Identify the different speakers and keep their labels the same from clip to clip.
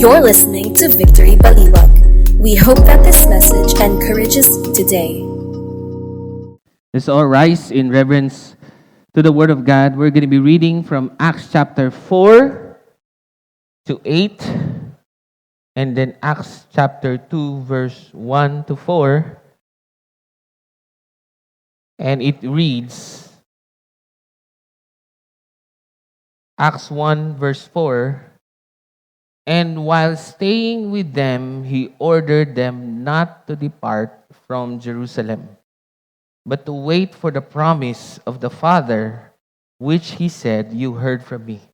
Speaker 1: You're listening to Victory Baliwag. We hope that this message encourages you today.
Speaker 2: Let's all rise in reverence to the Word of God. We're going to be reading from Acts chapter 4 to 8, and then Acts chapter 2, verse 1 to 4. And it reads, Acts 1, verse 4, "And while staying with them, he ordered them not to depart from Jerusalem, but to wait for the promise of the Father, which he said, 'You heard from me.'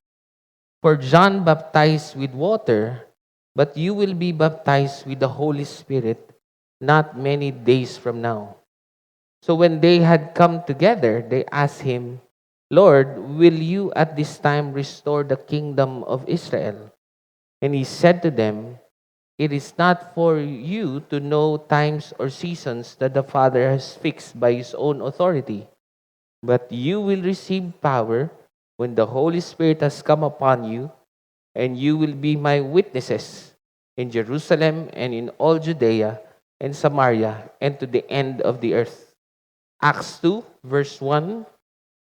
Speaker 2: For John baptized with water, but you will be baptized with the Holy Spirit not many days from now." So when they had come together, they asked him, "Lord, will you at this time restore the kingdom of Israel?" And he said to them, "It is not for you to know times or seasons that the Father has fixed by his own authority, but you will receive power when the Holy Spirit has come upon you, and you will be my witnesses in Jerusalem and in all Judea and Samaria and to the end of the earth." Acts 2, verse 1,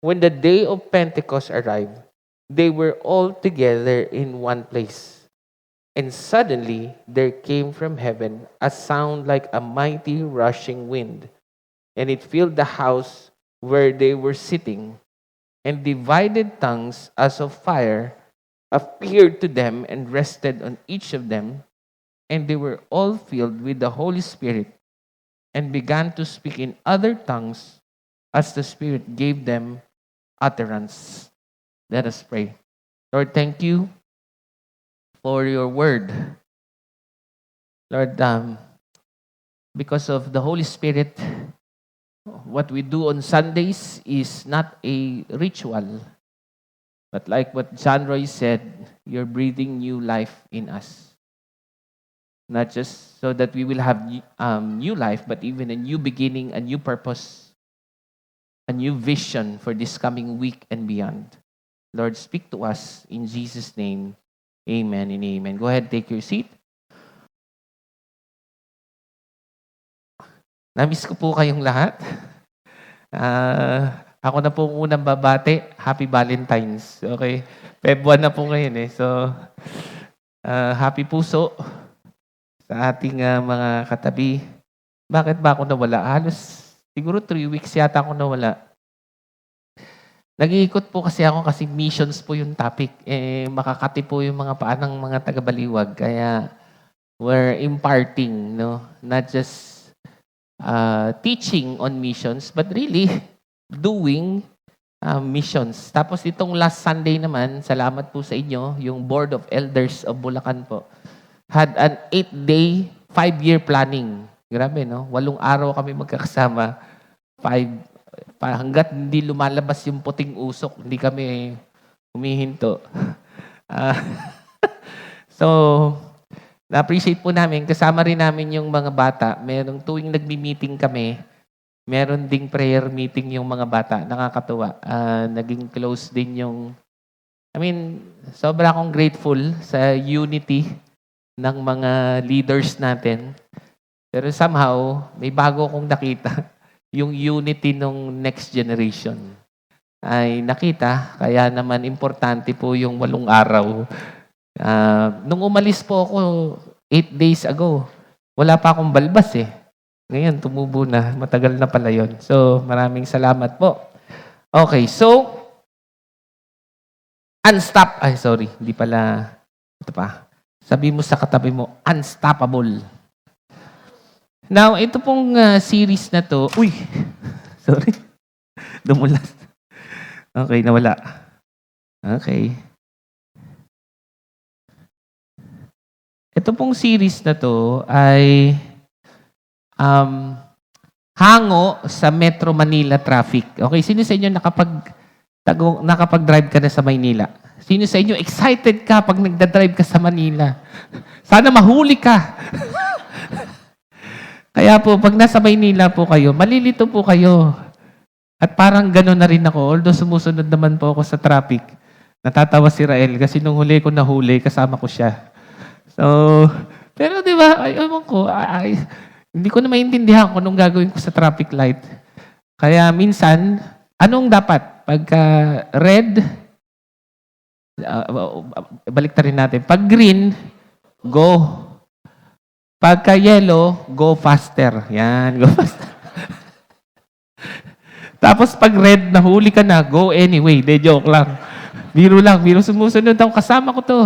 Speaker 2: "When the day of Pentecost arrived, they were all together in one place. And suddenly there came from heaven a sound like a mighty rushing wind, and it filled the house where they were sitting. And divided tongues as of fire appeared to them and rested on each of them. And they were all filled with the Holy Spirit and began to speak in other tongues as the Spirit gave them utterance." Let us pray. Lord, thank you for your word. Lord, because of the Holy Spirit, what we do on Sundays is not a ritual, but like what John Roy said, you're breathing new life in us. Not just so that we will have new life, but even a new beginning, a new purpose, a new vision for this coming week and beyond. Lord, speak to us in Jesus' name. Amen and amen. Go ahead, take your seat. Namiss ko po kayong lahat. Ako na po unang babate. Happy Valentine's. Okay? Feb 1 na po ngayon eh. So, happy puso sa ating mga katabi. Bakit ba ako nawala? Halos siguro 3 weeks yata ako nawala. Nag-iikot po kasi ako kasi missions po yung topic. Makakati po yung mga paa ng mga taga-Baliwag. Kaya we're imparting, no? Not just teaching on missions, but really doing missions. Tapos itong last Sunday naman, salamat po sa inyo, yung Board of Elders of Bulacan po, had an 8-day, 5-year planning. Grabe, no? 8 araw kami magkakasama. Hanggat hindi lumalabas yung puting usok, hindi kami humihinto. So, na-appreciate po namin. Kasama rin namin yung mga bata. Merong tuwing nagmi-meeting kami, meron ding prayer meeting yung mga bata. Nakakatuwa. Naging close din yung... sobra akong grateful sa unity ng mga leaders natin. Pero somehow, may bago akong nakita. Yung unity ng next generation ay nakita, kaya naman importante po yung 8 araw. Nung umalis po ako 8 days ago, wala pa akong balbas eh. Ngayon, tumubo na. Matagal na pala yun. So, maraming salamat po. Okay, so, hindi pala, ito pa. Sabi mo sa katabi mo, unstoppable. Now, ito pong series na to, sorry, dumulas. Okay, nawala. Okay. Ito pong series na to ay hango sa Metro Manila traffic. Okay, sino sa inyo nakapag-drive ka na sa Maynila? Sino sa inyo excited ka pag nagda-drive ka sa Manila? Sana mahuli ka. Kaya po, pag nasa Maynila po kayo, malilito po kayo. At parang gano'n na rin ako. Although sumusunod naman po ako sa traffic. Natatawa si Rael kasi nung huli ko nahuli, kasama ko siya. So, pero di ba, ay, ewan ko, hindi ko na maintindihan kung anong gagawin ko sa traffic light. Kaya minsan, anong dapat? Pagka red, balik rin natin. Pag green, go. Pagka yellow, go faster. Yan, go faster. Tapos pag red, nahuli ka na, go anyway. De, joke lang. Biro lang, biro sumusunod ako. Kasama ko to.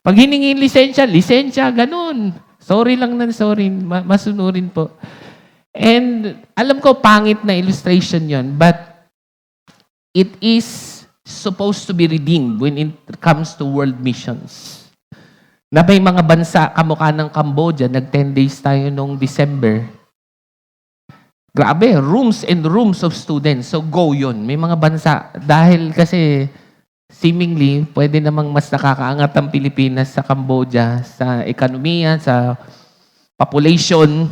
Speaker 2: Pag hiningin lisensya, ganun. Sorry lang na sorry. Masunurin po. And alam ko, pangit na illustration yon, but it is supposed to be redeemed when it comes to world missions. Na may mga bansa, kamukha ng Cambodia, nag 10 days tayo noong December. Grabe, rooms and rooms of students. So go yun. May mga bansa. Dahil kasi seemingly, pwede namang mas nakakaangat ang Pilipinas sa Cambodia, sa ekonomiya, sa population.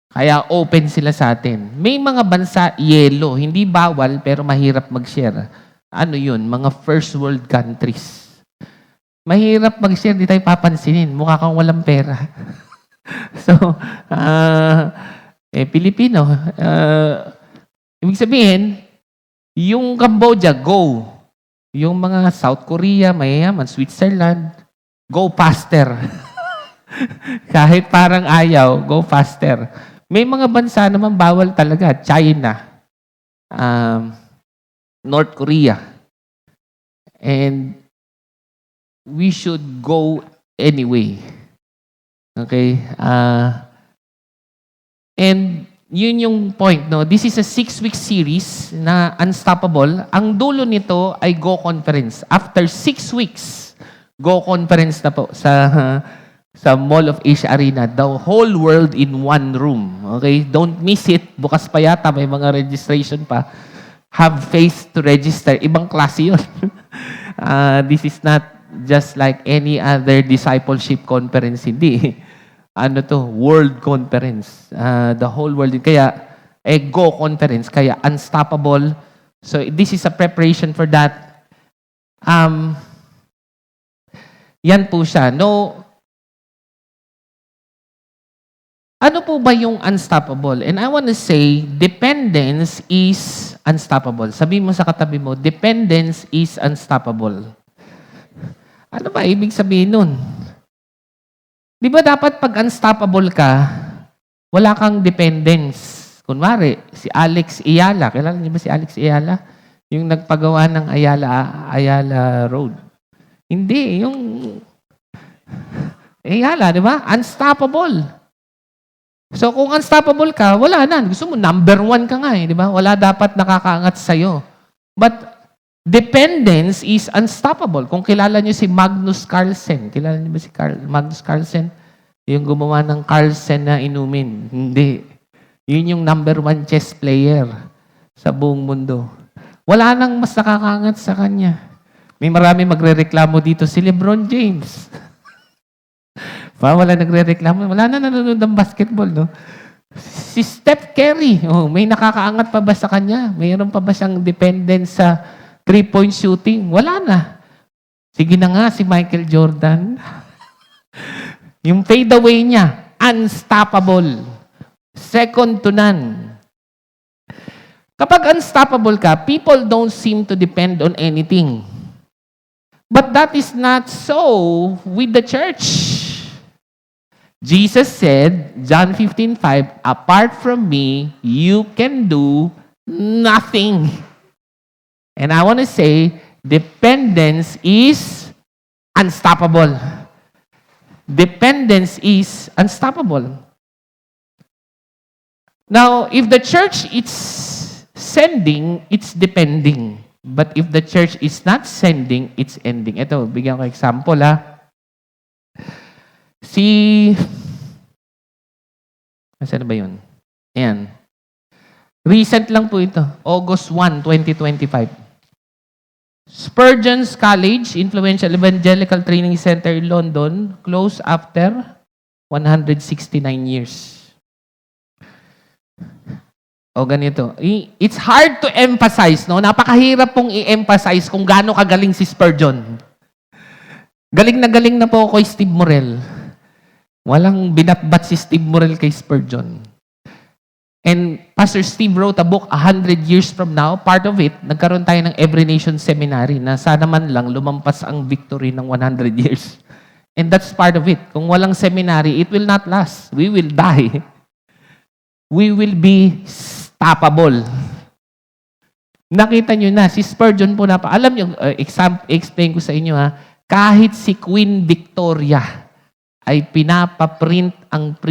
Speaker 2: Kaya open sila sa atin. May mga bansa, yellow. Hindi bawal, pero mahirap mag-share. Ano yun? Mga first world countries. Mahirap mag-share, di tayo papansinin. Mukha kang walang pera. So, Pilipino. Ibig sabihin, yung Cambodia, go. Yung mga South Korea, mayayaman, Switzerland, go faster. Kahit parang ayaw, go faster. May mga bansa naman bawal talaga. China, North Korea. And we should go anyway. Okay? And yun yung point, no? This is a 6-week series na Unstoppable. Ang dulo nito ay Go Conference. After 6 weeks, Go Conference na po sa Mall of Asia Arena. The whole world in one room. Okay? Don't miss it. Bukas pa yata, may mga registration pa. Have faith to register. Ibang klase yun. This is not just like any other discipleship conference. Hindi. Ano to? World conference. The whole world. Kaya, Go conference. Kaya, Unstoppable. So, this is a preparation for that. Yan po siya. No, ano po ba yung unstoppable? And I want to say, dependence is unstoppable. Sabi mo sa katabi mo, dependence is unstoppable. Ano ba ibig sabihin nun? Di ba dapat pag unstoppable ka, wala kang dependence? Kunwari, si Alex Ayala. Kilala niyo ba si Alex Ayala? Yung nagpagawa ng Ayala Road. Hindi, yung Ayala, di ba? Unstoppable. So kung unstoppable ka, wala na. Gusto mo, number 1 ka nga eh, di ba? Wala dapat nakakaangat sa'yo. But dependence is unstoppable. Kung kilala niyo si Magnus Carlsen, kilala niyo ba si Magnus Carlsen? Yung gumawa ng Carlsen na inumin. Hindi. Yun yung number 1 chess player sa buong mundo. Wala nang mas nakakaangat sa kanya. May marami magrereklamo dito si LeBron James. Wala nagre-reklamo. Wala na nanonood ng basketball, no? Si Steph Curry, may nakakaangat pa ba sa kanya? Mayroon pa ba siyang dependence sa 3-point shooting? Wala na. Sige na nga, si Michael Jordan. Yung fadeaway niya, unstoppable. Second to none. Kapag unstoppable ka, people don't seem to depend on anything. But that is not so with the church. Jesus said, John 15:5, apart from me, you can do nothing. And I want to say, dependence is unstoppable. Dependence is unstoppable. Now, if the church is sending, it's depending. But if the church is not sending, it's ending. Ito, bigyan ko example, Saan ba yun? Ayan. Recent lang po ito. August 1, 2025. Spurgeon's College, Influential Evangelical Training Center in London, closed after 169 years. O ganito. It's hard to emphasize, no? Napakahirap pong i-emphasize kung gaano kagaling si Spurgeon. Galing na po ako kay Steve Morel. Walang binatbat si Steve Morel kay Spurgeon. And Pastor Steve wrote a book 100 years from now. Part of it, nagkaroon tayo ng Every Nation Seminary na sana man lang lumampas ang victory ng 100 years. And that's part of it. Kung walang seminary, it will not last. We will die. We will be stoppable. Nakita nyo na, si Spurgeon po alam nyo, explain ko sa inyo kahit si Queen Victoria ay pinapaprint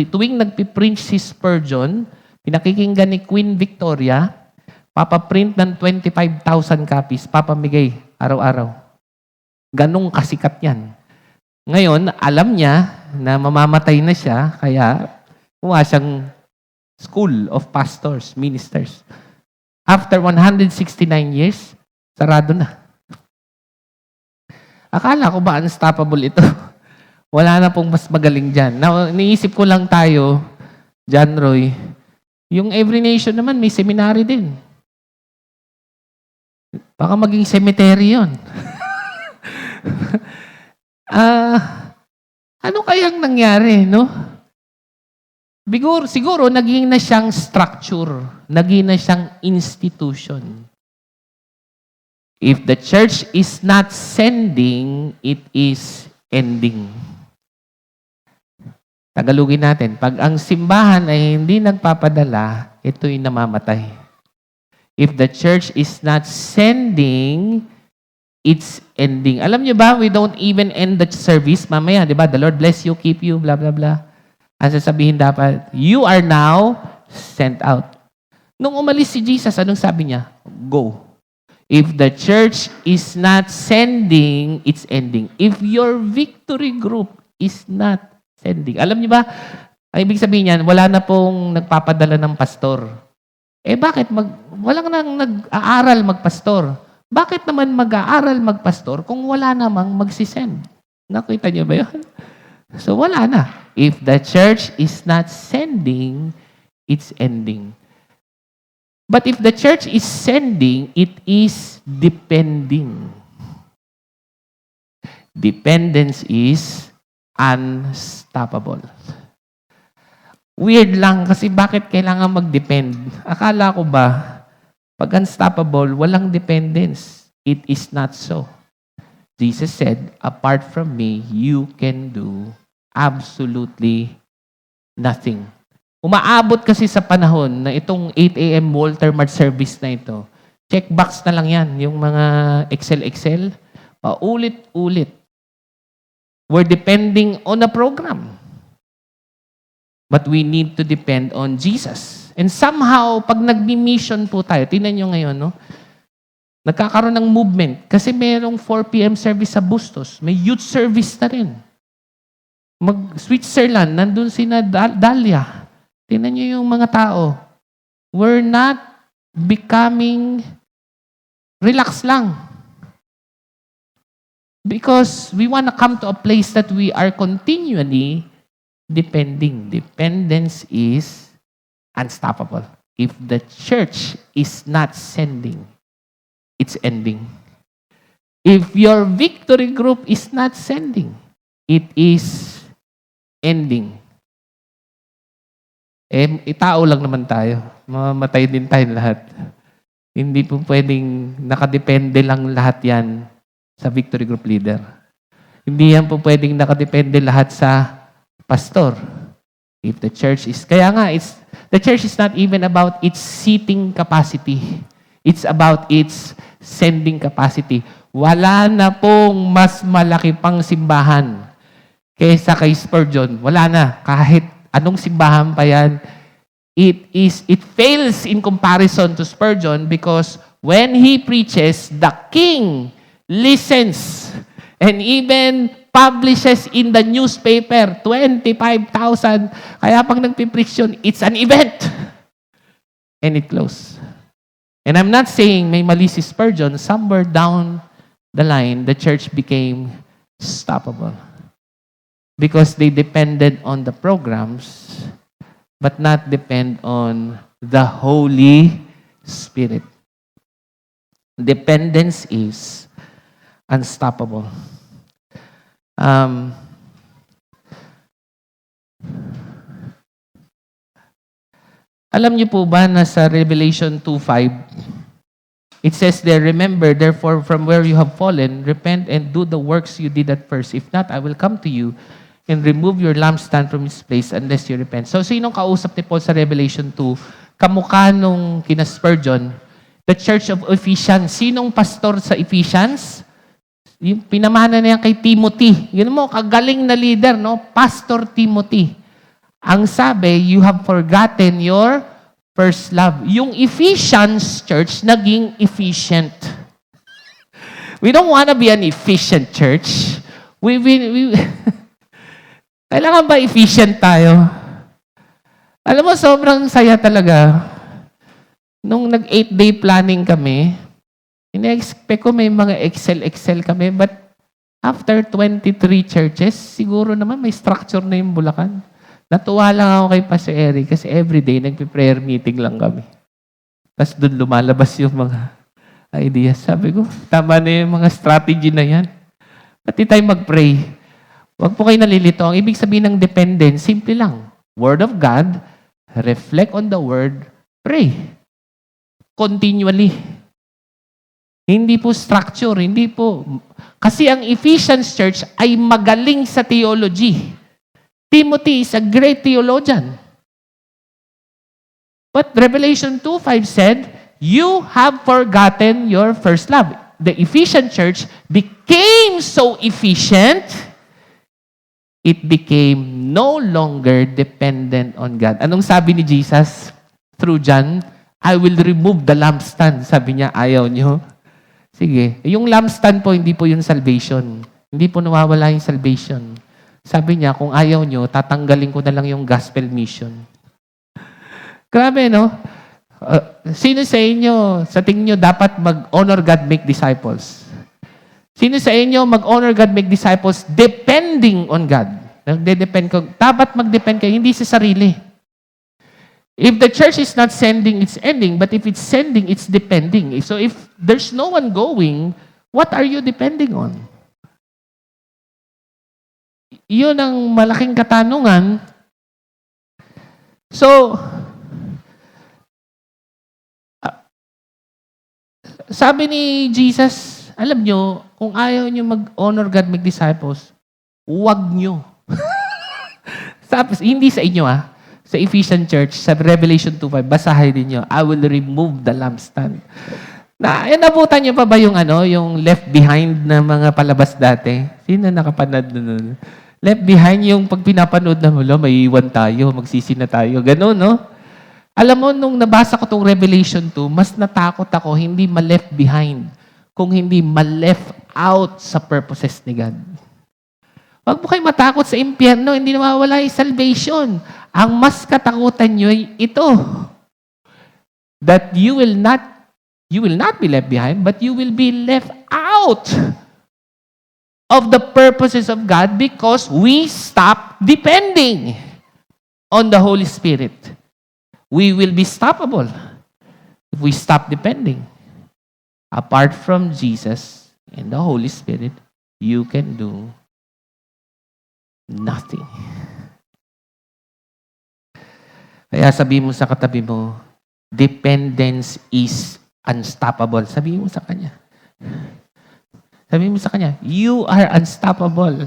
Speaker 2: tuwing nagpiprint si Spurgeon, pinakikinggan ni Queen Victoria, papaprint ng 25,000 copies, papamigay araw-araw. Ganong kasikat yan. Ngayon, alam niya na mamamatay na siya, kaya kuha siyang School of Pastors, Ministers. After 169 years, sarado na. Akala ko ba unstoppable ito? Wala na pong mas magaling dyan. Now, iniisip ko lang tayo, John Roy, yung Every Nation naman may seminary din. Baka maging cemetery yun. Ano kayang nangyari, no? Siguro, naging na siyang structure. Naging na siyang institution. If the church is not sending, it is ending. Tagalogin natin, pag ang simbahan ay hindi nagpapadala, ito'y namamatay. If the church is not sending, it's ending. Alam niyo ba, we don't even end the service mamaya, di ba? The Lord bless you, keep you, blah, blah, blah. Ang sasabihin dapat, you are now sent out. Nung umalis si Jesus, anong sabi niya? Go. If the church is not sending, it's ending. If your victory group is not sending. Alam niyo ba, ang ibig sabihin niyan, wala na pong nagpapadala ng pastor. Bakit? Walang nang nag-aaral magpastor. Bakit naman mag-aaral magpastor kung wala namang magsisend? Nakita niyo ba yun? So wala na. If the church is not sending, it's ending. But if the church is sending, it is depending. Dependence is unstoppable. Weird lang kasi bakit kailangan mag-depend? Akala ko ba, pag unstoppable, walang dependence. It is not so. Jesus said, apart from me, you can do absolutely nothing. Umaabot kasi sa panahon na itong 8 a.m. Walter Mart service na ito, checkbox na lang yan, yung mga Excel, paulit-ulit. We're depending on a program. But we need to depend on Jesus. And somehow, pag nag-mission po tayo, tingnan nyo ngayon, no? Nagkakaroon ng movement. Kasi merong 4 p.m. service sa Bustos. May youth service na rin. Switzerland, nandun sina Dalia. Tingnan nyo yung mga tao. We're not becoming relax lang. Because we want to come to a place that we are continually depending. Dependence is unstoppable. If the church is not sending, it's ending. If your victory group is not sending, it is ending. Tao lang naman tayo. Mamamatay din tayo lahat. Hindi po pwedeng nakadepende lang lahat yan sa victory group leader. Hindi yan po pwedeng nakadepende lahat sa pastor. If the church is, kaya nga, the church is not even about its seating capacity. It's about its sending capacity. Wala na pong mas malaki pang simbahan kaysa kay Spurgeon. Wala na. Kahit anong simbahan pa yan, it fails in comparison to Spurgeon because when he preaches, the king listens and even publishes in the newspaper 25,000. Kaya pag nagpipreach yun, it's an event. And it closes. And I'm not saying may mali si Spurgeon. Somewhere down the line, the church became stoppable. Because they depended on the programs, but not depend on the Holy Spirit. Dependence is unstoppable. Alam niyo po ba na sa Revelation 2:5, it says there, "Remember, therefore, from where you have fallen, repent and do the works you did at first. If not, I will come to you and remove your lampstand from its place unless you repent." So, sinong kausap ni Paul sa Revelation 2? Kamukha nung kina Spurgeon, the Church of Ephesians. Sinong pastor sa Ephesians? Yung pinamana niya kay Timothy. Yun mo, kagaling na leader, no? Pastor Timothy. Ang sabi, you have forgotten your first love. Yung Ephesians church, naging efficient. We don't want to be an efficient church. Kailangan ba efficient tayo? Alam mo, sobrang saya talaga. Nung nag-8-day planning kami, ina-expect ko may mga Excel kami, but after 23 churches, siguro naman may structure na yung Bulacan. Natuwa lang ako kay Pastor Eric kasi everyday nagpe-prayer meeting lang kami. Tapos doon lumalabas yung mga ideas. Sabi ko, tama na yung mga strategy na yan. Pati tayo mag-pray. Huwag po kayo nalilito. Ang ibig sabihin ng dependent, simple lang. Word of God, reflect on the Word, pray. Continually. Hindi po structure, hindi po. Kasi ang Ephesians Church ay magaling sa theology. Timothy is a great theologian. But Revelation 2:5 said, you have forgotten your first love. The Ephesian church became so efficient, it became no longer dependent on God. Anong sabi ni Jesus through John? I will remove the lampstand. Sabi niya, ayaw niyo. Sige. Yung lampstand po, hindi po yung salvation. Hindi po nawawala yung salvation. Sabi niya, kung ayaw nyo, tatanggalin ko na lang yung gospel mission. Grabe, no? Sino sa inyo, sa tingin nyo, dapat mag-honor God, make disciples? Sino sa inyo, mag-honor God, make disciples, depending on God? Nagde-depend ko. Dapat mag-depend kayo, hindi sa sarili. If the church is not sending, it's ending. But if it's sending, it's depending. So if there's no one going, what are you depending on? Yun ang malaking katanungan. So, sabi ni Jesus, alam nyo, kung ayaw nyo mag-honor God, make disciples, huwag nyo. Hindi sa inyo, sa Ephesian Church, sa Revelation 2:5, basahin ninyo, I will remove the lampstand. Nabutan nyo pa ba yung yung left behind na mga palabas dati? Sino nakapanood nun? Left behind yung pag pinapanood na may iwan tayo, magsisi na tayo. Ganun, no? Alam mo, nung nabasa ko tong Revelation 2, mas natakot ako hindi ma-left behind, kung hindi ma-left out sa purposes ni God. Huwag mo kayo matakot sa impyerno, hindi nawawala yung salvation. Ang mas katakutan nyo ay ito, that you will not be left behind, but you will be left out of the purposes of God because we stop depending on the Holy Spirit. We will be stoppable if we stop depending. Apart from Jesus and the Holy Spirit, you can do nothing. Kaya sabihin mo sa katabi mo, dependence is unstoppable. Sabihin mo sa kanya. Sabihin mo sa kanya, you are unstoppable.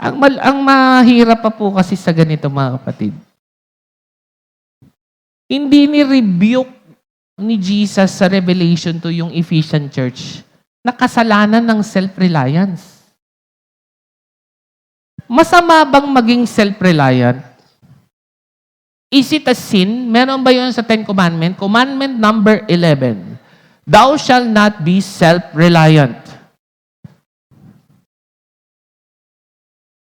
Speaker 2: Ang mahirap pa po kasi sa ganito, mga kapatid. Hindi ni-rebuke ni Jesus sa Revelation to yung Ephesian church na kasalanan ng self-reliance. Masama bang maging self-reliant? Is it a sin? Meron ba yun sa Ten Commandments? Commandment number 11. Thou shalt not be self-reliant.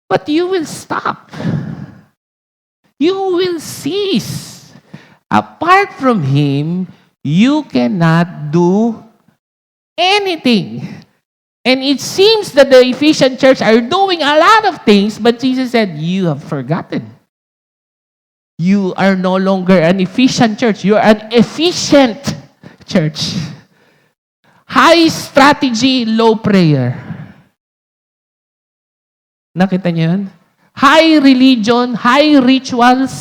Speaker 2: But you will stop. You will cease. Apart from Him, you cannot do anything. And it seems that the Ephesian church are doing a lot of things, but Jesus said, you have forgotten. You are no longer an Ephesian church. You are an efficient church. High strategy, low prayer. Nakita niyo yun? High religion, high rituals,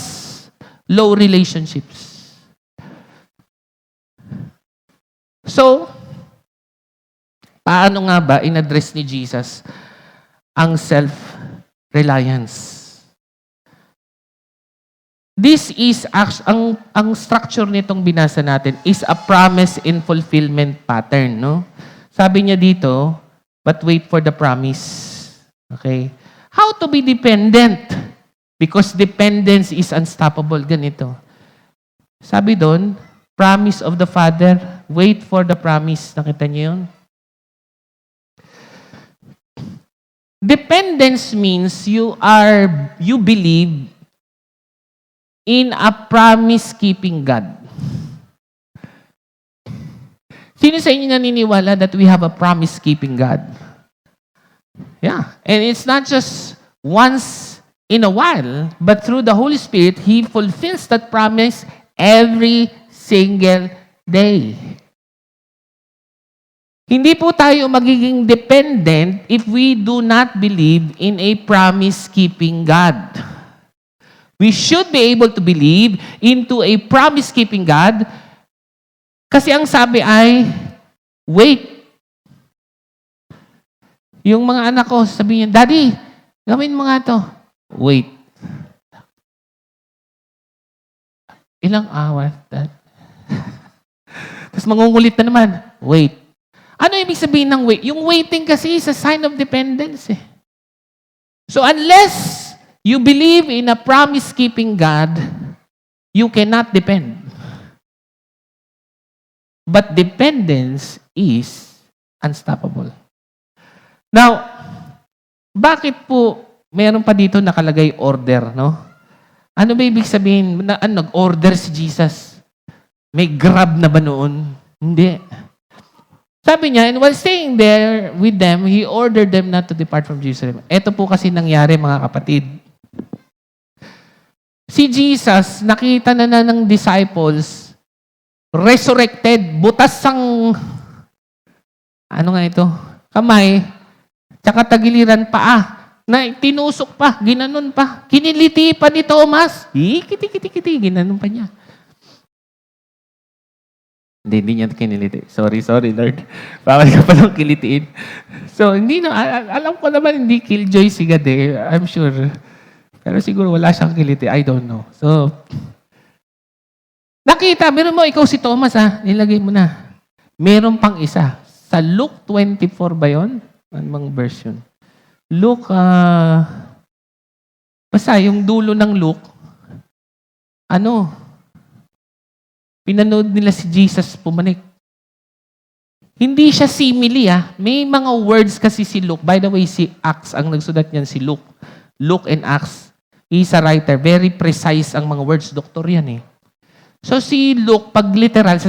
Speaker 2: low relationships. So, paano nga ba in-address ni Jesus ang self-reliance? This is ang structure nitong binasa natin is a promise and fulfillment pattern, no? Sabi niya dito, but wait for the promise. Okay? How to be dependent? Because dependence is unstoppable. Ganito. Sabi doon, promise of the Father, wait for the promise. Nakita niyo yun? Dependence means you believe in a promise-keeping God. Sino sa inyo naniniwala that we have a promise-keeping God? Yeah. And it's not just once in a while, but through the Holy Spirit, He fulfills that promise every single day. Hindi po tayo magiging dependent if we do not believe in a promise-keeping God. We should be able to believe into a promise-keeping God kasi ang sabi ay, wait. Yung mga anak ko, sabihin niya, Daddy, gawin mo nga to. Wait. Ilang hours, Dad? Tapos mangungulit na naman, wait. Ano ibig sabihin ng wait? Yung waiting kasi is a sign of dependence. So unless you believe in a promise-keeping God, you cannot depend. But dependence is unstoppable. Now, bakit po meron pa dito nakalagay order, no? Ano ba ibig sabihin? Nag-order si Jesus? May grab na ba noon? Hindi. Sabi niya, and while staying there with them, He ordered them not to depart from Jerusalem. Ito po kasi nangyari, mga kapatid. Si Jesus, nakita na ng disciples, resurrected, butas ang, ano nga ito? Kamay, tsaka tagiliran paa, na tinusok pa, ginanon pa, kiniliti pa ni Thomas, kiti, ginanon pa niya. Hindi niya kiniliti. Sorry, Lord. Bawal ka palang kilitiin. So, hindi na, alam ko naman hindi killjoy si God eh. I'm sure. Pero siguro wala siyang kiliti. I don't know. So, nakita, meron mo, ikaw si Thomas nilagay mo na. Meron pang isa. Sa Luke 24 ba yun? Anong version? Luke, basta yung dulo ng Luke, pinanood nila si Jesus pumanik. Hindi siya simile May mga words kasi si Luke. By the way, si Acts, ang nagsulat niyan si Luke. Luke and Acts. He's a writer. Very precise ang mga words. Doktor yan So si Luke, pag literal,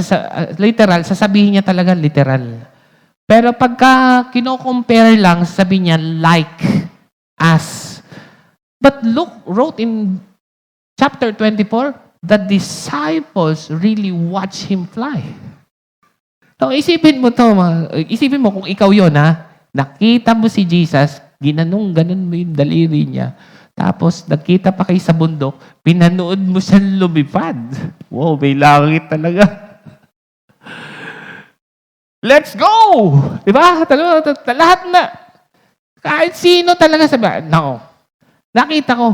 Speaker 2: sasabihin niya talaga literal. Pero pagka kino-compare lang, sasabihin niya like, as. But Luke wrote in chapter 24, the disciples really watch Him fly. So isipin mo kung ikaw yun nakita mo si Jesus, ganon mo yung daliri niya. Tapos, nagkita pa kayo sa bundok, pinanood mo siyang lumipad. Wow, may langit talaga. Let's go! Diba? Lahat na. Kahit sino talaga sabi, no. Nakita ko.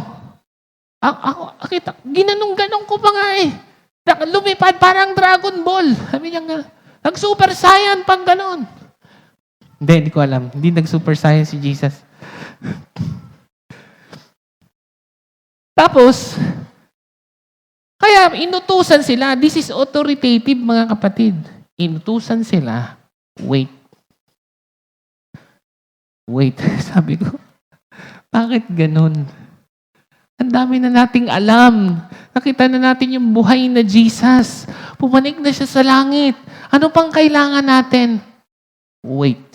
Speaker 2: Nakita, ginanong-ganong ko pa nga Lumipad parang Dragon Ball. Sabi niya nga, nag-super saiyan pang ganon. Hindi ko alam. Hindi nag-super saiyan si Jesus. Tapos, kaya inutusan sila. This is authoritative, mga kapatid. Inutusan sila. Wait. Sabi ko, bakit ganun? Ang dami na nating alam. Nakita na natin yung buhay na Jesus. Pumanik na siya sa langit. Ano pang kailangan natin? Wait.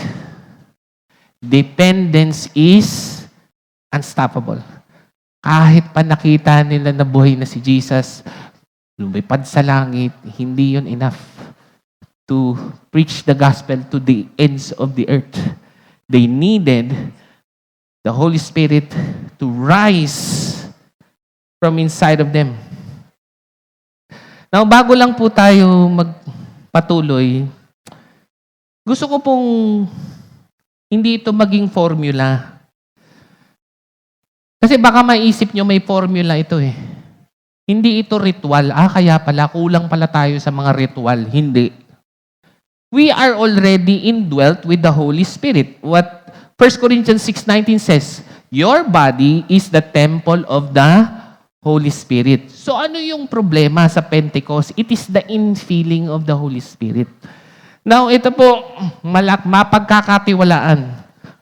Speaker 2: Dependence is unstoppable. Kahit pa nakita nila na buhay na si Jesus, lumipad sa langit, hindi yun enough to preach the gospel to the ends of the earth. They needed the Holy Spirit to rise from inside of them. Now, bago lang po tayo magpatuloy, gusto ko pong hindi ito maging formula. Kasi baka maisip nyo may formula ito eh. Hindi ito ritual. Kaya pala, kulang pala tayo sa mga ritual. Hindi. We are already indwelt with the Holy Spirit. What 1 Corinthians 6:19 says, your body is the temple of the Holy Spirit. So ano yung problema sa Pentecost? It is the infilling of the Holy Spirit. Now, ito po, mapagkakatiwalaan.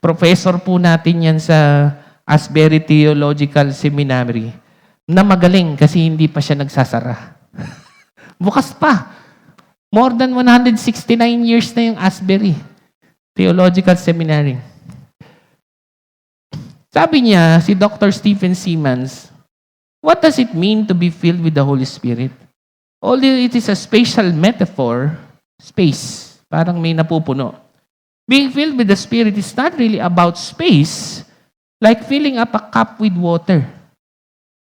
Speaker 2: Professor po natin yan sa Asbury Theological Seminary na magaling kasi hindi pa siya nagsasara. Bukas pa. More than 169 years na yung Asbury Theological Seminary. Sabi niya, si Dr. Stephen Siemens, what does it mean to be filled with the Holy Spirit? Although it is a spatial metaphor, space, parang may napupuno. Being filled with the Spirit is not really about space, like filling up a cup with water.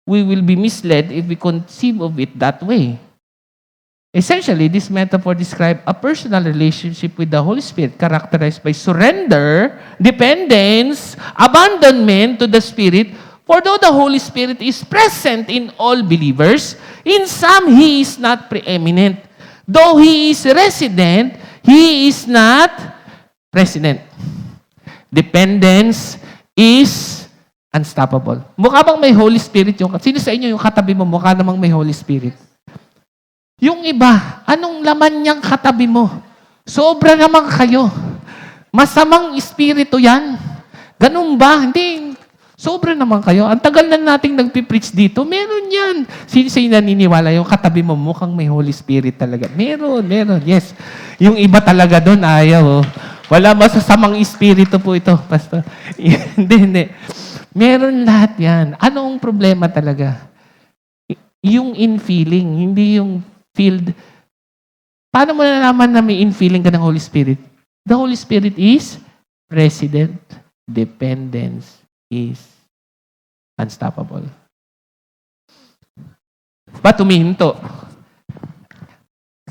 Speaker 2: We will be misled if we conceive of it that way. Essentially, this metaphor describes a personal relationship with the Holy Spirit characterized by surrender, dependence, abandonment to the Spirit. For though the Holy Spirit is present in all believers, in some He is not preeminent. Though He is resident, He is not president. Dependence is unstoppable. Mukha bang may Holy Spirit yung... Sino sa inyo yung katabi mo, mukha namang may Holy Spirit? Yung iba, anong laman niyang katabi mo? Sobra naman kayo. Masamang espiritu yan. Ganun ba? Hindi. Sobra naman kayo. Ang tagal na nating nagpipreach dito. Meron yan. Sino sa'yo naniniwala? Yung katabi mo, mukhang may Holy Spirit talaga. Meron. Yes. Yung iba talaga doon, ayaw. Oh. Wala masasamang espiritu po ito, Pastor. Hindi. Meron lahat yan. Anong problema talaga? Yung infilling, hindi yung filled. Paano mo nalaman na may infilling ka ng Holy Spirit? The Holy Spirit is resident. Dependence is unstoppable. Ba't humihinto?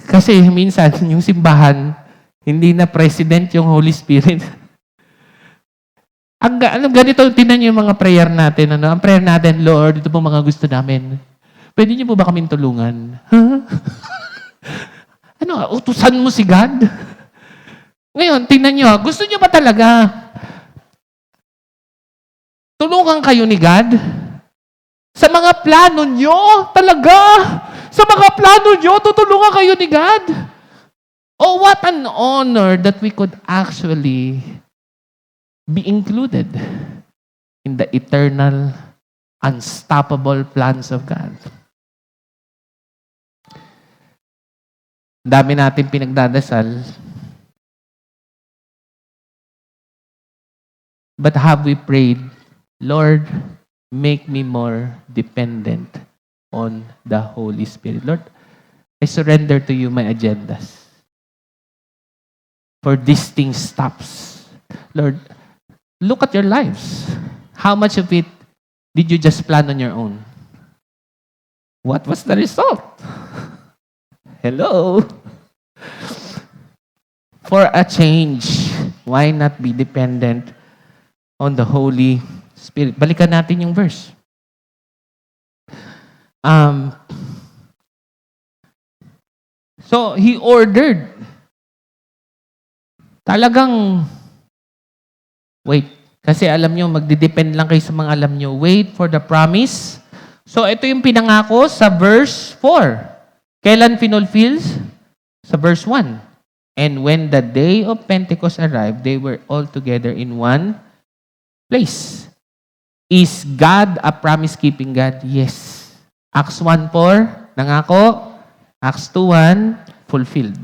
Speaker 2: Kasi minsan, yung simbahan, hindi na president yung Holy Spirit. Ganito, tinan niyo yung mga prayer natin. Ang prayer natin, Lord, ito po mga gusto namin. Pwede niyo po ba kaming tulungan? Huh? Utusan mo si God? Ngayon, tingnan niyo, gusto niyo ba talaga tulungan kayo ni God? Sa mga plano niyo, talaga? Sa mga plano niyo, tutulungan kayo ni God? Oh, what an honor that we could actually be included in the eternal, unstoppable plans of God. Dami natin pinagdadasal. But have we prayed, Lord, make me more dependent on the Holy Spirit. Lord, I surrender to you my agendas. For these things stops. Lord, look at your lives. How much of it did you just plan on your own? What was the result? Hello? For a change, why not be dependent on the Holy Spirit? Balikan natin yung verse. So, He ordered. Talagang, wait. Kasi alam nyo, magdidepend lang kayo sa mga alam nyo. Wait for the promise. So, ito yung pinangako sa verse 4. Kailan finulfills? Sa verse 1. And when the day of Pentecost arrived, they were all together in one place. Is God a promise-keeping God? Yes. Acts 1:4, nangako. Acts 2:1, fulfilled.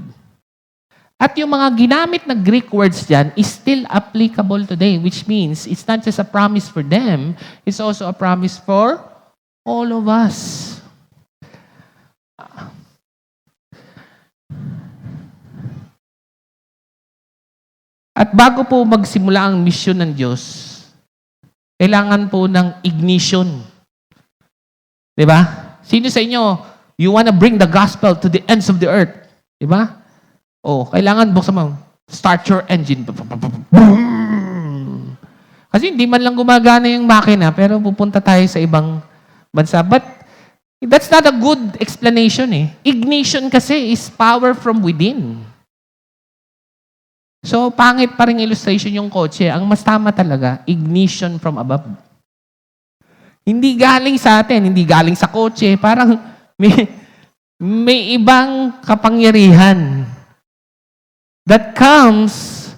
Speaker 2: At yung mga ginamit na Greek words dyan is still applicable today, which means it's not just a promise for them, it's also a promise for all of us. At bago po magsimula ang misyon ng Diyos, kailangan po ng ignition. Di ba? Sino sa inyo, you wanna bring the gospel to the ends of the earth? Di ba? Kailangan buksan mo. Start your engine. Boom! Kasi hindi man lang gumagana yung makina, pero pupunta tayo sa ibang bansa. But that's not a good explanation eh. Ignition kasi is power from within. So, pangit pa rin illustration yung kotse. Ang mas tama talaga, ignition from above. Hindi galing sa atin, hindi galing sa kotse. Parang may ibang kapangyarihan that comes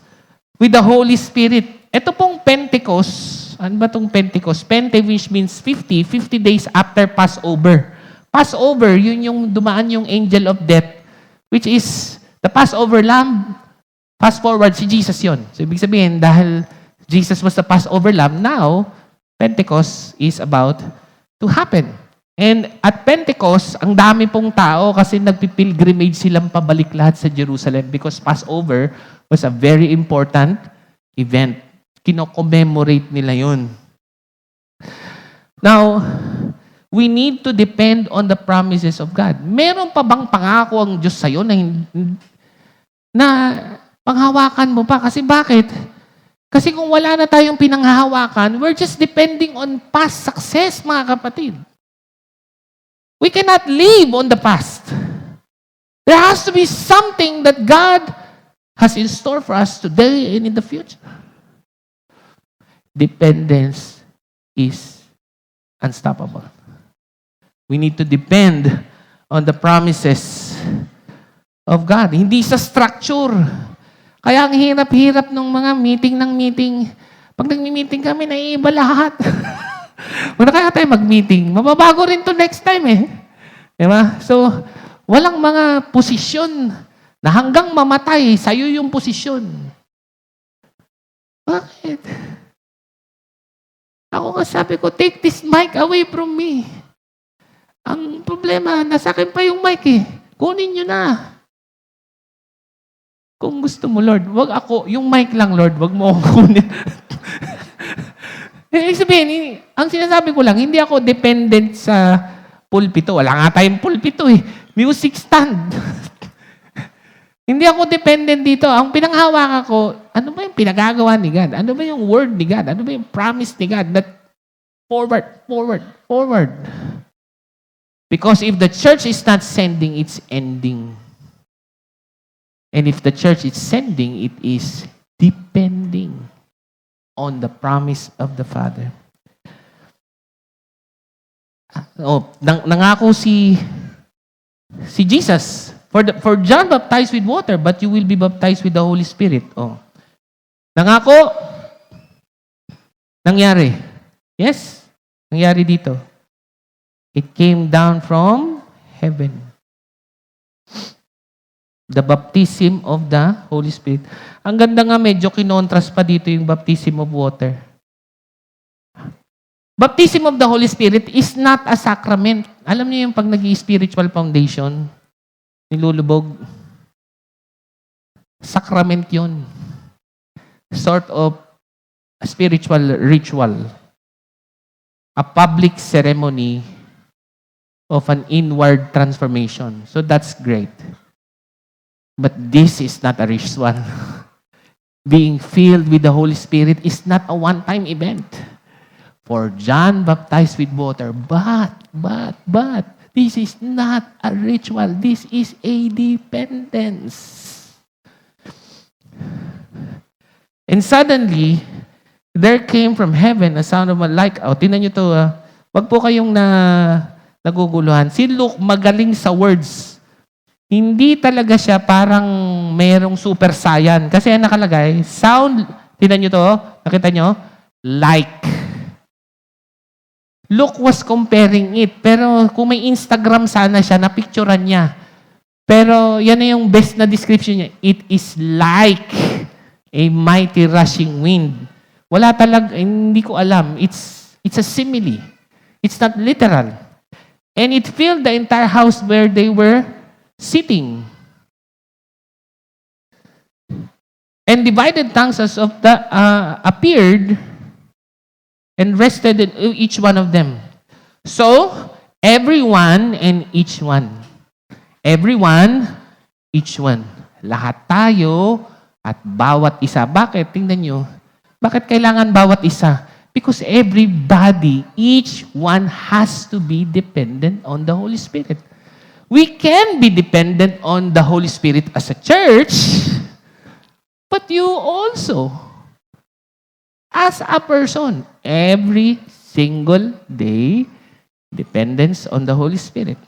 Speaker 2: with the Holy Spirit. Ito pong Pentecost, ano ba itong Pentecost? Pente, which means 50 days after Passover. Passover, yun yung dumaan yung angel of death, which is the Passover lamb. Fast forward, si Jesus yun. So, ibig sabihin, dahil Jesus was the Passover lamb, now, Pentecost is about to happen. And at Pentecost, ang dami pong tao kasi nagpipilgrimage silang pabalik lahat sa Jerusalem because Passover was a very important event. Kino-commemorate nila yun. Now, we need to depend on the promises of God. Meron pa bang pangako ang Diyos sa'yo na panghawakan mo pa? Kasi bakit? Kasi kung wala na tayong pinanghahawakan, we're just depending on past success, mga kapatid. We cannot live on the past. There has to be something that God has in store for us today and in the future. Dependence is unstoppable. We need to depend on the promises of God. Hindi sa structure. Kaya ang hirap-hirap ng mga meeting. Pag nag-meeting kami, naiiba lahat. Wala kaya tayo mag-meeting. Mababago rin to next time eh. Diba? So, walang mga posisyon na hanggang mamatay, sa'yo yung posisyon. Bakit? Ako nga sabi ko, take this mic away from me. Ang problema, nasa akin pa yung mic eh. Kunin nyo na. Kung gusto mo, Lord, wag ako, yung mic lang, Lord, wag mo akong kunin. Ibig sabihin, ang sinasabi ko lang, hindi ako dependent sa pulpito. Wala nga tayong pulpito eh. Music stand. Hindi ako dependent dito. Ang pinanghawakan ko, ano ba yung pinagagawa ni God? Ano ba yung word ni God? Ano ba yung promise ni God? That forward. Because if the church is not sending, it's ending. And if the church is sending, it is depending on the promise of the Father. Nangako si Jesus, for John baptized with water, but you will be baptized with the Holy Spirit. Nangako, nangyari. Yes, nangyari dito. It came down from heaven. The baptism of the Holy Spirit. Ang ganda nga, medyo kinontrast pa dito yung baptism of water. Baptism of the Holy Spirit is not a sacrament. Alam niyo yung pag nag-spiritual foundation, nilulubog, sacrament yun. Sort of a spiritual ritual. A public ceremony of an inward transformation. So that's great. But this is not a ritual. Being filled with the Holy Spirit is not a one-time event. For John baptized with water, but, this is not a ritual. This is a dependence. And suddenly, there came from heaven a sound of a like, tingnan nyo to, wag po kayong naguguluhan. Si Luke magaling sa words. Hindi talaga siya parang merong super saiyan. Kasi nakalagay, sound, tingnan nyo to, nakita nyo, like. Luke was comparing it. Pero kung may Instagram sana siya, napicturan niya. Pero yan na yung best na description niya. It is like a mighty rushing wind. Wala talaga, hindi ko alam. It's a simile. It's not literal. And it filled the entire house where they were sitting. And divided tongues as of the appeared and rested in each one of them. So, everyone and each one. Everyone, each one. Lahat tayo at bawat isa. Bakit? Tingnan nyo. Bakit kailangan bawat isa? Because everybody, each one has to be dependent on the Holy Spirit. We can be dependent on the Holy Spirit as a church, but you also, as a person, every single day, dependence on the Holy Spirit.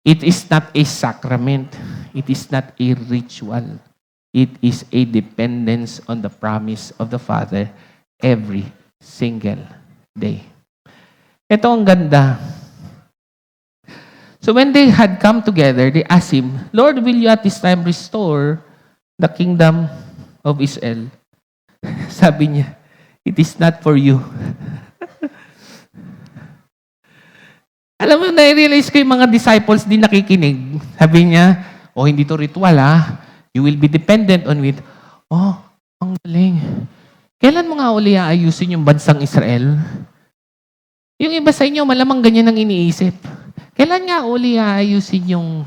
Speaker 2: It is not a sacrament. It is not a ritual. It is a dependence on the promise of the Father every single day. Ito ang ganda. So when they had come together, they asked him, Lord, will you at this time restore the kingdom of Israel? Sabi niya, it is not for you. Alam mo, na-realize ko yung mga disciples di nakikinig. Sabi niya, hindi to ritual You will be dependent on it. Ang galing. Kailan mo nga uli aayusin yung bansang Israel? Yung iba sa inyo, malamang ganyan ang iniisip. Kailan nga uli aayusin yung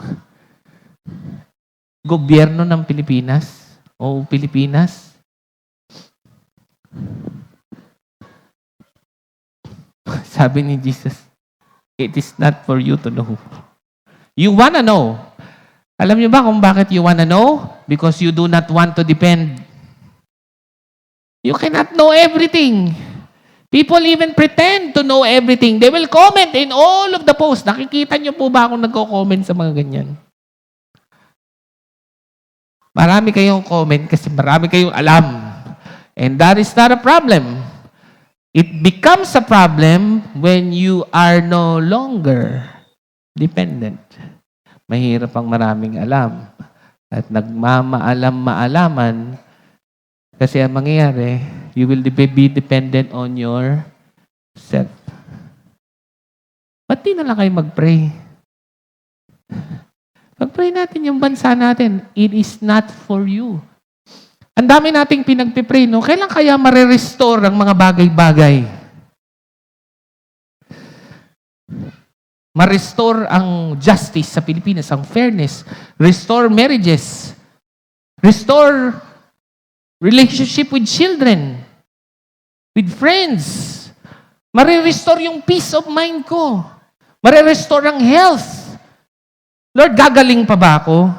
Speaker 2: gobyerno ng Pilipinas? O Pilipinas? Sabi ni Jesus, it is not for you to know. You wanna know. Alam niyo ba kung bakit you wanna know? Because you do not want to depend. You cannot know everything. People even pretend to know everything. They will comment in all of the posts. Nakikita niyo po ba akong nagko-comment sa mga ganyan? Marami kayong comment kasi marami kayong alam. And that is not a problem. It becomes a problem when you are no longer dependent. Mahirap ang maraming alam. At nagmamaalam-maalaman kasi ang mangyayari, you will be dependent on yourself. Ba't di na lang kayo mag-pray? Mag-pray natin yung bansa natin. It is not for you. Ang dami nating pinagpipray, no? Kailan kaya marirestore ang mga bagay-bagay? Ma-restore ang justice sa Pilipinas, ang fairness. Restore marriages. Restore relationship with children. With friends. Marirestore yung peace of mind ko. Marirestore ang health. Lord, gagaling pa ba ako?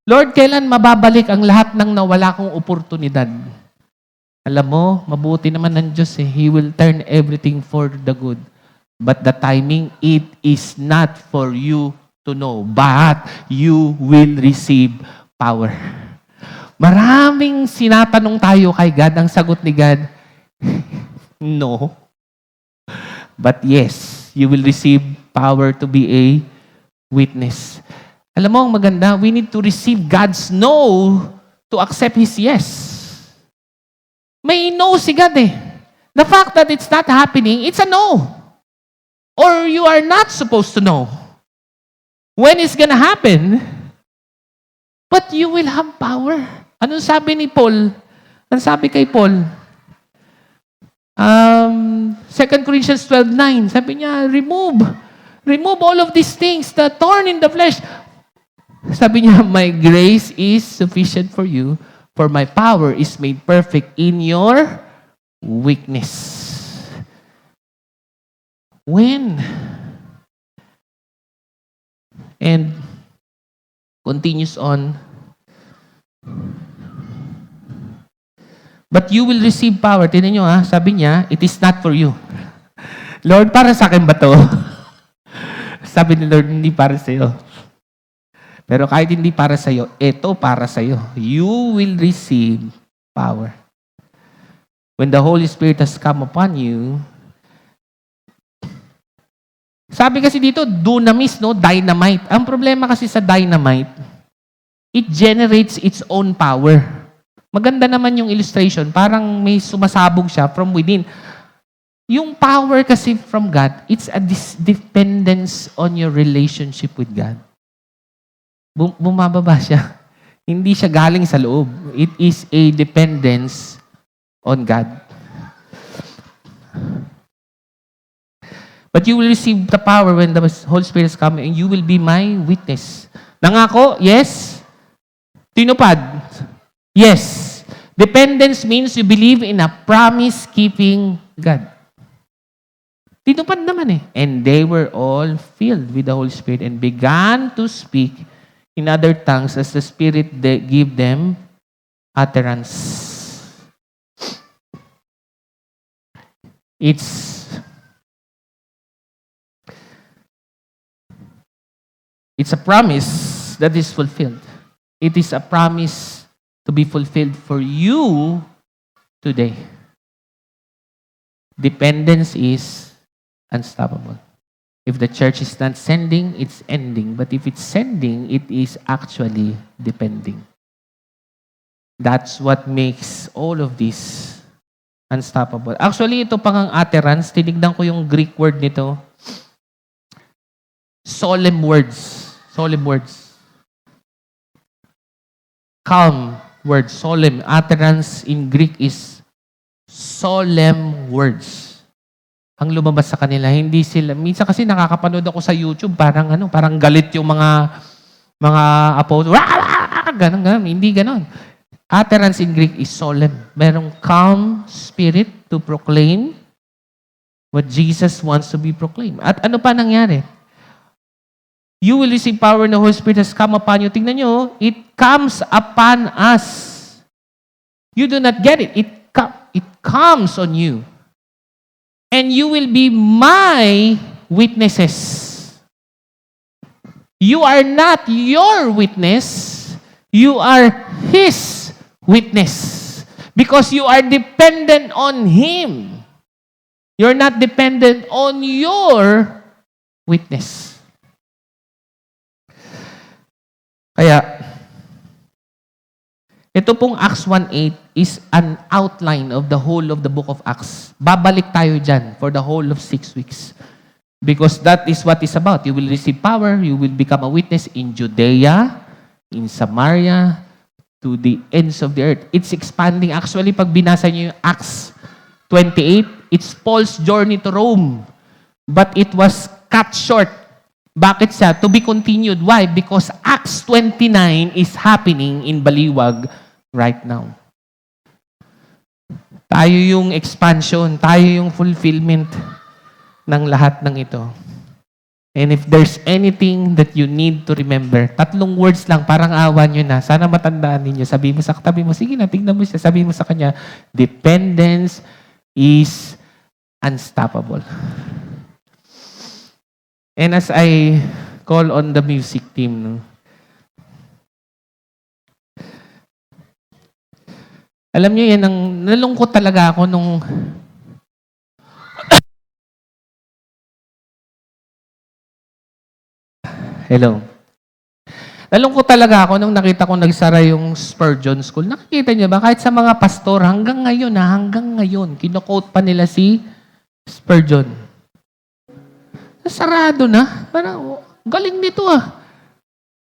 Speaker 2: Lord, kailan mababalik ang lahat ng nawala kong oportunidad? Alam mo, mabuti naman ng Diyos He will turn everything for the good. But the timing, it is not for you to know. But you will receive power. Maraming sinatanong tayo kay God. Ang sagot ni God, no. But yes, you will receive power to be a witness. Alam mo, ang maganda, we need to receive God's no to accept His yes. May no si God The fact that it's not happening, it's a no. Or you are not supposed to know when it's gonna happen, but you will have power. Anong sabi ni Paul? Anong sabi kay Paul? 2 Corinthians 12:9. Sabi niya, remove all of these things, the thorn in the flesh. Sabi niya, my grace is sufficient for you, for my power is made perfect in your weakness. When? And continues on. But you will receive power. Tingnan nyo sabi niya, it is not for you. Lord, para sa akin ba to? Sabi ni Lord, hindi para sa iyo. Pero kahit hindi para sa iyo, ito para sa iyo. You will receive power. When the Holy Spirit has come upon you, sabi kasi dito, dunamis, dynamite. Ang problema kasi sa dynamite, it generates its own power. Maganda naman yung illustration, parang may sumasabog siya from within. Yung power kasi from God, it's a dependence on your relationship with God. Bumababa siya. Hindi siya galing sa loob. It is a dependence on God. But you will receive the power when the Holy Spirit is coming, and you will be my witness. Nangako? Yes. Tinupad? Yes. Dependence means you believe in a promise-keeping God. Tinupad naman eh. And they were all filled with the Holy Spirit and began to speak in other tongues as the Spirit gave them utterance. It's a promise that is fulfilled. It is a promise to be fulfilled for you today. Dependence is unstoppable. If the church is not sending, it's ending. But if it's sending, it is actually depending. That's what makes all of this unstoppable. Actually, ito pang ang utterance. Tinignan ko yung Greek word nito. Solemn words. Solemn words. Calm word. Solemn. Utterance in Greek is solemn words. Ang lumabas sa kanila, hindi sila, minsan kasi nakakapanood ako sa YouTube, parang galit yung mga apostles. Ganon. Hindi ganon. Utterance in Greek is solemn. Merong calm spirit to proclaim what Jesus wants to be proclaimed. At ano pa nangyari? You will receive power when the Holy Spirit has come upon you. Tingnan nyo, it comes upon us. You do not get it. It comes on you. And you will be my witnesses. You are not your witness. You are His witness. Because you are dependent on Him. You're not dependent on your witness. Kaya, ito pong Acts 1:8 is an outline of the whole of the book of Acts. Babalik tayo dyan for the whole of 6 weeks. Because that is what it's about. You will receive power, you will become a witness in Judea, in Samaria, to the ends of the earth. It's expanding. Actually, pag binasa niyo yung Acts 28, it's Paul's journey to Rome. But it was cut short. Bakit siya? To be continued. Why? Because Acts 29 is happening in Baliwag right now. Tayo yung expansion, tayo yung fulfillment ng lahat ng ito. And if there's anything that you need to remember, 3 words lang, parang awan nyo na. Sana matandaan ninyo. Sabi mo sa katabi mo, sige na, tingnan mo siya. Sabi mo sa kanya, dependence is unstoppable. And as I call on the music team, alam niyo yan, nalungkot talaga ako nung hello. Nalungkot talaga ako nung nakita ko nagsara yung Spurgeon School. Nakikita niyo ba? Kahit sa mga pastor, hanggang ngayon, kino-quote pa nila si Spurgeon. Sarado na. Parang, galing nito ah.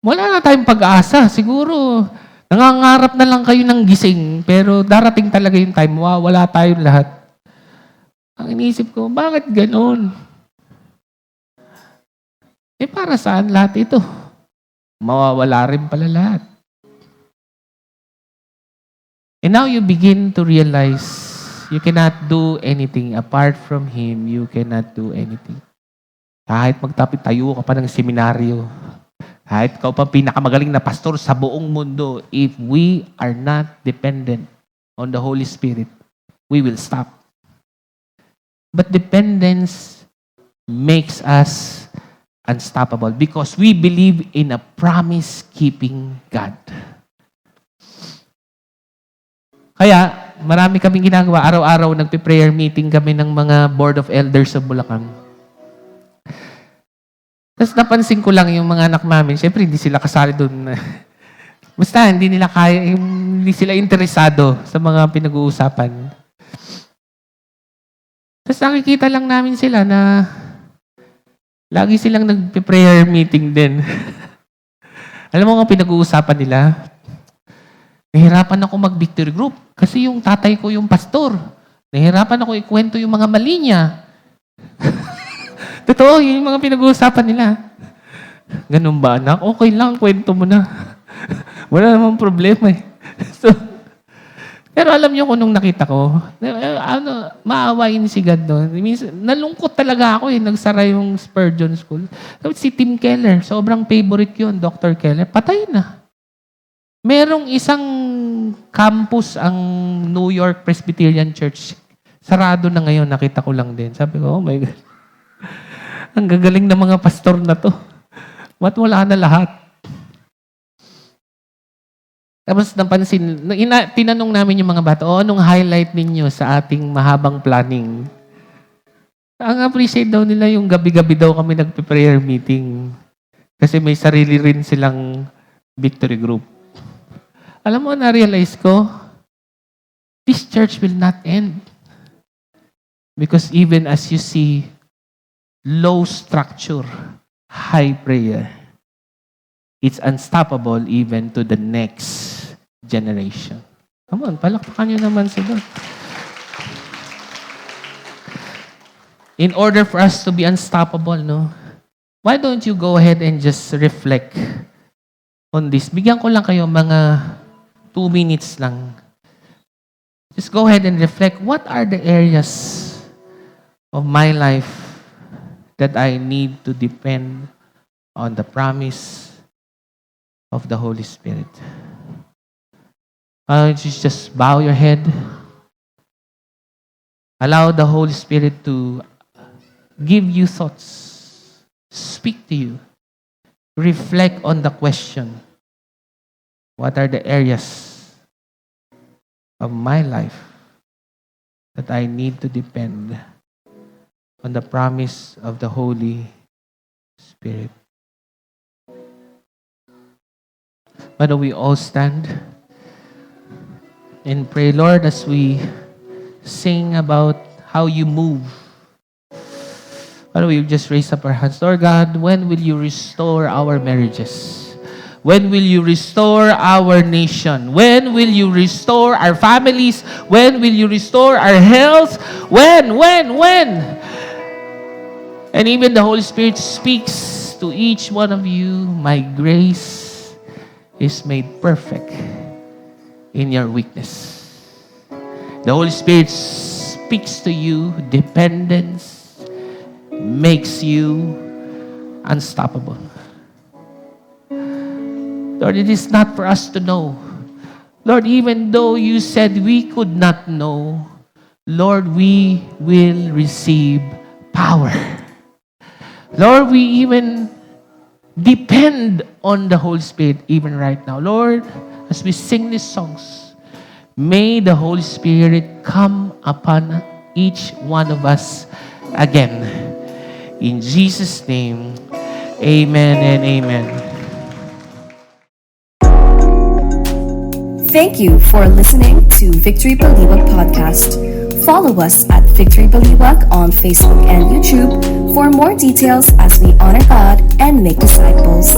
Speaker 2: Wala na tayong pag-asa. Siguro, nangangarap na lang kayo ng gising, pero darating talaga yung time, wala tayong lahat. Ang iniisip ko, bakit ganon? Para saan lahat ito? Mawawala rin pala lahat. And now you begin to realize you cannot do anything. Apart from Him, you cannot do anything. Kahit tayo ka pa ng seminaryo, kahit ikaw pa pinakamagaling na pastor sa buong mundo, if we are not dependent on the Holy Spirit, we will stop. But dependence makes us unstoppable because we believe in a promise-keeping God. Kaya, marami kaming ginagawa. Araw-araw, nagpe-prayer meeting kami ng mga Board of Elders sa Bulacan. Tapos napansin ko lang yung mga anak namin, syempre hindi sila kasali doon. Basta hindi nila kaya, hindi sila interesado sa mga pinag-uusapan. Tapos nakikita lang namin sila na lagi silang nagpe-prayer meeting din. Alam mo nga pinag-uusapan nila? Nahirapan ako mag-victory group kasi yung tatay ko yung pastor. Nahirapan ako ikwento yung mga mali niya. Totoo, yung mga pinag-uusapan nila. Ganun ba, anak? Okay lang, kwento mo na. Wala namang problema eh. So, pero alam niyo kung nung nakita ko, maawain si God doon. Nalungkot talaga ako eh, nagsara yung Spurgeon School. Si Tim Keller, sobrang favorite yun, Dr. Keller, patay na. Merong isang campus ang New York Presbyterian Church. Sarado na ngayon, nakita ko lang din. Sabi ko, oh my God. Ang gagaling ng mga pastor na to. Ba't wala na lahat? Tapos napansin, tinanong namin yung mga bata, anong highlight ninyo sa ating mahabang planning? Ang appreciate daw nila yung gabi-gabi daw kami nagpe-prayer meeting. Kasi may sarili rin silang victory group. Alam mo, na-realize ko, this church will not end. Because even as you see, low structure, high prayer, it's unstoppable even to the next generation. Come on, palakpakan nyo naman sila. In order for us to be unstoppable, no? Why don't you go ahead and just reflect on this? Bigyan ko lang kayo mga 2 minutes lang. Just go ahead and reflect. What are the areas of my life that I need to depend on the promise of the Holy Spirit? Why don't you just bow your head? Allow the Holy Spirit to give you thoughts, speak to you, reflect on the question. What are the areas of my life that I need to depend on the promise of the Holy Spirit? Why don't we all stand and pray, Lord, as we sing about how you move? Why don't we just raise up our hands? Lord God, when will you restore our marriages? When will you restore our nation? When will you restore our families? When will you restore our health? When? And even the Holy Spirit speaks to each one of you, my grace is made perfect in your weakness. The Holy Spirit speaks to you, dependence makes you unstoppable. Lord, it is not for us to know. Lord, even though you said we could not know, Lord, we will receive power. Lord, we even depend on the Holy Spirit even right now. Lord, as we sing these songs, may the Holy Spirit come upon each one of us again. In Jesus' name, amen and amen.
Speaker 1: Thank you for listening to Victory Baliwag Podcast. Follow us at Victory Baliwag on Facebook and YouTube for more details as we honor God and make disciples.